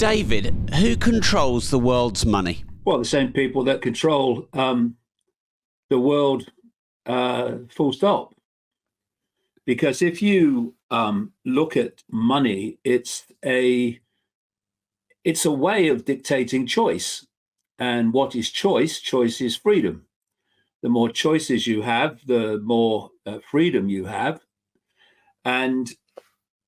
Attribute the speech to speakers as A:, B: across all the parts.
A: David, who controls the world's money?
B: Well, the same people that control the world, full stop. Because if you look at money, it's a way of dictating choice. And what is choice? Choice is freedom. The more choices you have, the more freedom you have. And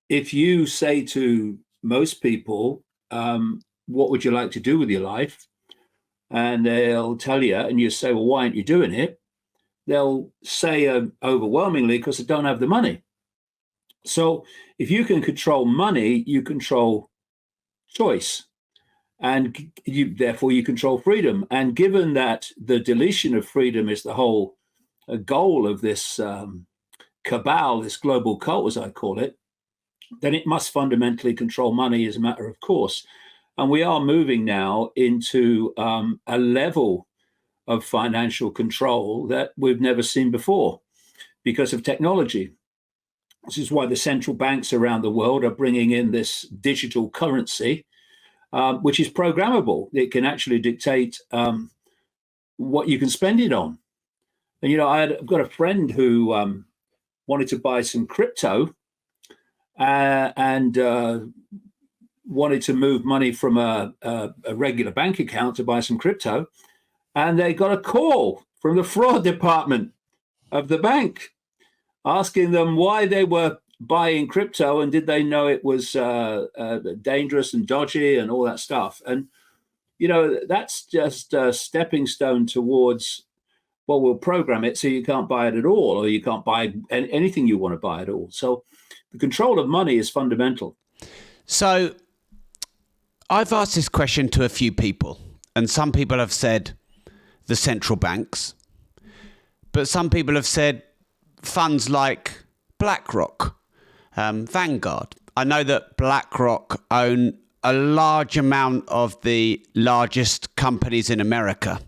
B: if you say to most people, what would you like to do with your life? And they'll tell you, and you say, well, why aren't you doing it? They'll say overwhelmingly, because they don't have the money. So if you can control money, you control choice. And therefore you control freedom. And given that the deletion of freedom is the whole goal of this cabal, this global cult, as I call it, then it must fundamentally control money as a matter of course. And we are moving now into a level of financial control that we've never seen before because of technology. This is why the central banks around the world are bringing in this digital currency, which is programmable. It can actually dictate what you can spend it on. And, I've got a friend who wanted to buy some crypto and wanted to move money from a regular bank account to buy some crypto. And they got a call from the fraud department of the bank asking them why they were buying crypto and did they know it was dangerous and dodgy and all that stuff. And, that's just a stepping stone towards, well, we'll program it so you can't buy it at all, or you can't buy anything you want to buy at all. So the control of money is fundamental.
A: So I've asked this question to a few people, and some people have said the central banks, but some people have said funds like BlackRock, Vanguard. I know that BlackRock own a large amount of the largest companies in America.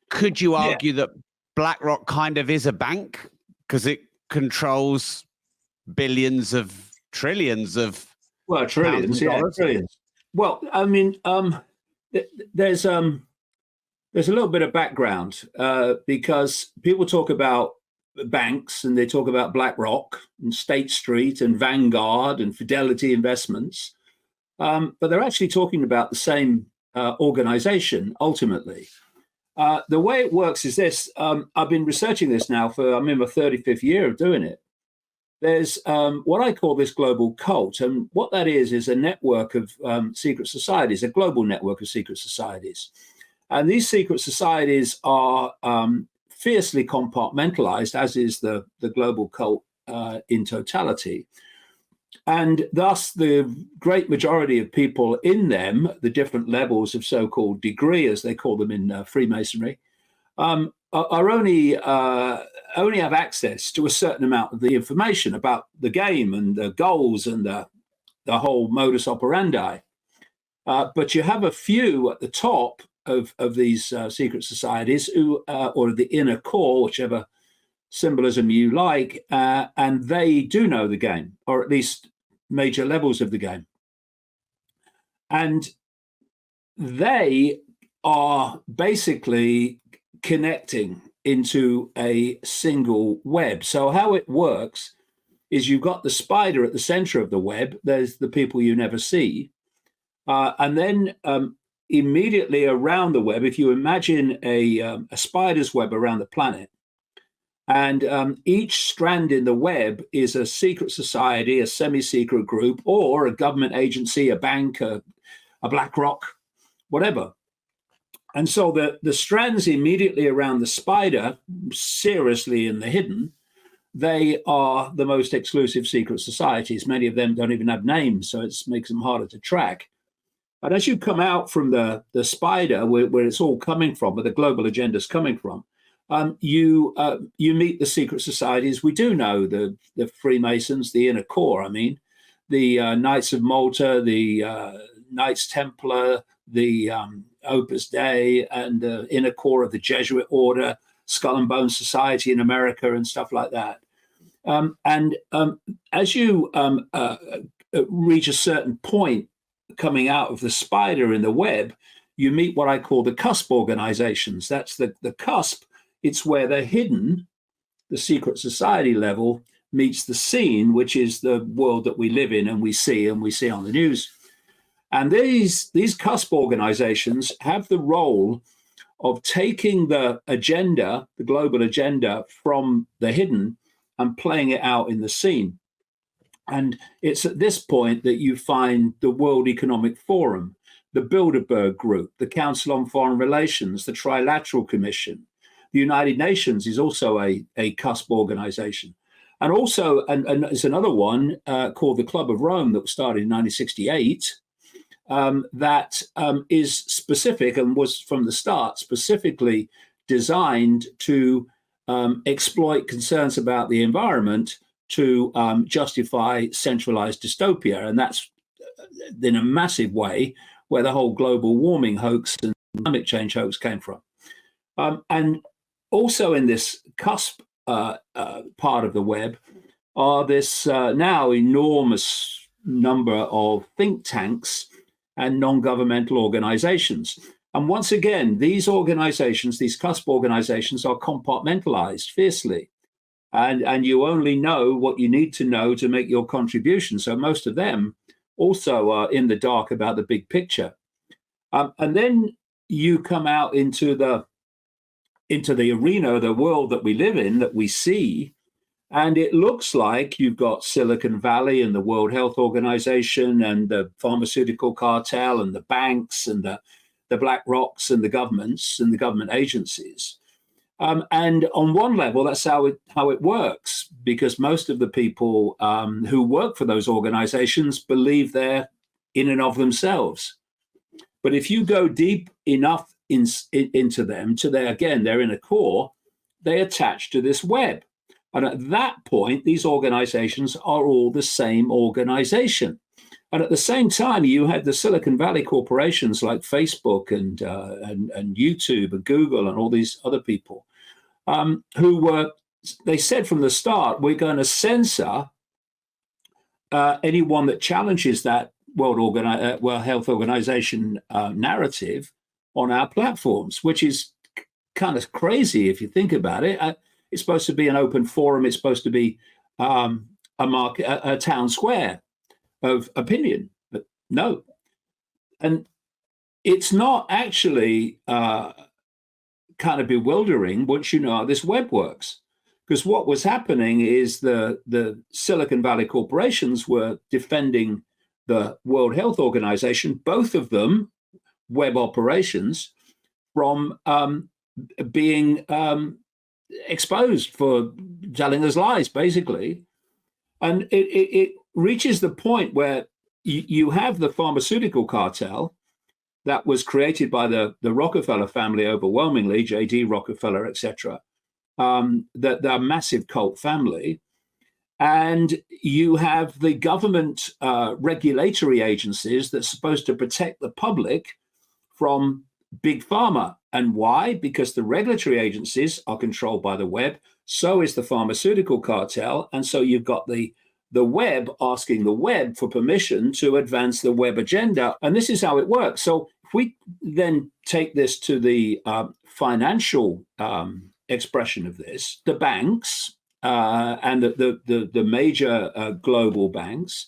A: Could you argue that BlackRock kind of is a bank because it controls billions of trillions of
B: trillions. Well, I mean, there's a little bit of background because people talk about banks and they talk about BlackRock and State Street and Vanguard and Fidelity Investments, but they're actually talking about the same organization ultimately. The way it works is this. I've been researching this now I'm in my 35th year of doing it. There's what I call this global cult. And what that is a network of secret societies, a global network of secret societies. And these secret societies are fiercely compartmentalized, as is the global cult in totality. And thus, the great majority of people in them, the different levels of so-called degree, as they call them in Freemasonry, are only have access to a certain amount of the information about the game and the goals and the whole modus operandi. But you have a few at the top of these secret societies who, or the inner core, whichever symbolism you like, and they do know the game, or at least major levels of the game. And they are basically connecting into a single web. So how it works is you've got the spider at the center of the web. There's the people you never see. And then immediately around the web, if you imagine a spider's web around the planet, and each strand in the web is a secret society, a semi-secret group, or a government agency, a bank, a BlackRock, whatever. And so the strands immediately around the spider, seriously in the hidden, they are the most exclusive secret societies. Many of them don't even have names, so it makes them harder to track. And as you come out from the spider, where it's all coming from, where the global agenda is coming from, you meet the secret societies. We do know the Freemasons, the inner core. I mean, the Knights of Malta, the Knights Templar, the Opus Dei, and the inner core of the Jesuit order, Skull and Bone Society in America, and stuff like that. And as you reach a certain point coming out of the spider in the web, you meet what I call the Cusp organizations. That's the Cusp. It's where they're hidden. The secret society level meets the scene, which is the world that we live in and we see on the news. And these Cusp organizations have the role of taking the agenda, the global agenda, from the hidden and playing it out in the scene. And it's at this point that you find the World Economic Forum, the Bilderberg Group, the Council on Foreign Relations, the Trilateral Commission. The United Nations is also a Cusp organization. And also, and there's another one called the Club of Rome that was started in 1968 that is specific and was from the start specifically designed to exploit concerns about the environment to justify centralized dystopia. And that's in a massive way where the whole global warming hoax and climate change hoax came from. And also in this Cusp part of the web are this now enormous number of think tanks and non-governmental organizations. And once again, these organizations, these Cusp organizations, are compartmentalized fiercely. And you only know what you need to know to make your contribution. So most of them also are in the dark about the big picture. And then you come out into the arena, the world that we live in, that we see, and it looks like you've got Silicon Valley and the World Health Organization and the pharmaceutical cartel and the banks and the Black Rocks and the governments and the government agencies. And on one level, that's how it works, because most of the people who work for those organizations believe they're in and of themselves. But if you go deep enough into them, they're in a core, they attach to this web. And at that point, these organizations are all the same organization. And at the same time, you had the Silicon Valley corporations like Facebook and YouTube and Google and all these other people they said from the start, we're going to censor anyone that challenges that World Health Organization narrative on our platforms, which is kind of crazy if you think about it. It's supposed to be an open forum. It's supposed to be a town square of opinion, but no. And it's not actually kind of bewildering once you know how this web works. Because what was happening is the Silicon Valley corporations were defending the World Health Organization, both of them web operations, from being exposed for telling us lies, basically. And it reaches the point where you have the pharmaceutical cartel that was created by the Rockefeller family overwhelmingly, J.D. Rockefeller, etc., the massive cult family. And you have the government regulatory agencies that's supposed to protect the public from big pharma. And why? Because the regulatory agencies are controlled by the web. So is the pharmaceutical cartel. And so you've got the web asking the web for permission to advance the web agenda. And this is how it works. So if we then take this to the financial expression of this, the banks and the major global banks,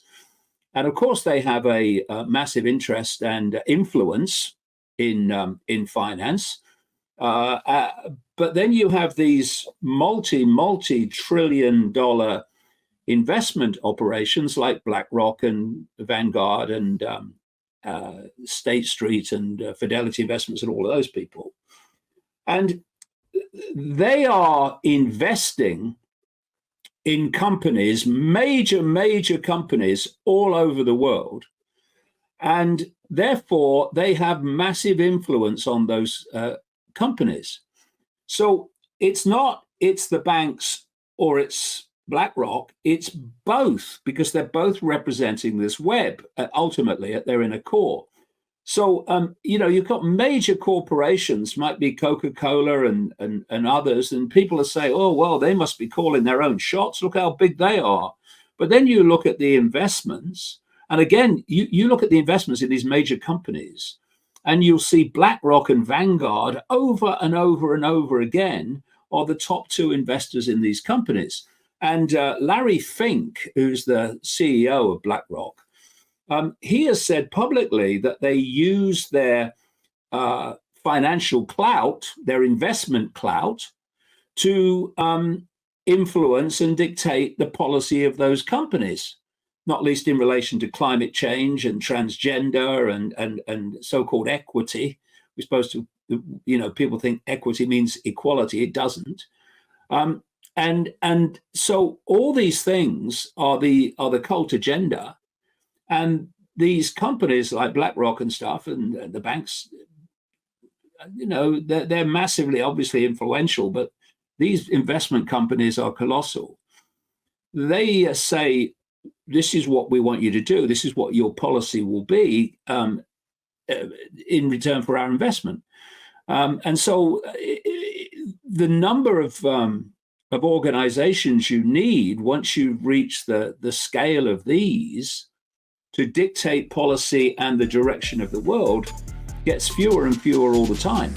B: and of course they have a massive interest and influence in finance. But then you have these multi-trillion-dollar investment operations like BlackRock and Vanguard and State Street and Fidelity Investments and all of those people. And they are investing in companies, major companies all over the world. And therefore, they have massive influence on those companies. So it's the banks or it's BlackRock, it's both, because they're both representing this web. Ultimately, they're in a core. So, you've got major corporations, might be Coca-Cola and others, and people are saying, oh, well, they must be calling their own shots. Look how big they are. But then you look at the investments, And again, you look at the investments in these major companies, and you'll see BlackRock and Vanguard over and over and over again are the top two investors in these companies. And Larry Fink, who's the CEO of BlackRock, he has said publicly that they use their financial clout, their investment clout, to influence and dictate the policy of those companies, not least in relation to climate change and transgender and so-called equity. We're supposed to, people think equity means equality. It doesn't. And so all these things are the cult agenda, and these companies like BlackRock and stuff, and the banks, they're massively, obviously influential, but these investment companies are colossal. They say, this is what we want you to do. This is what your policy will be in return for our investment. And so the number of organizations you need once you've reached the scale of these to dictate policy and the direction of the world gets fewer and fewer all the time.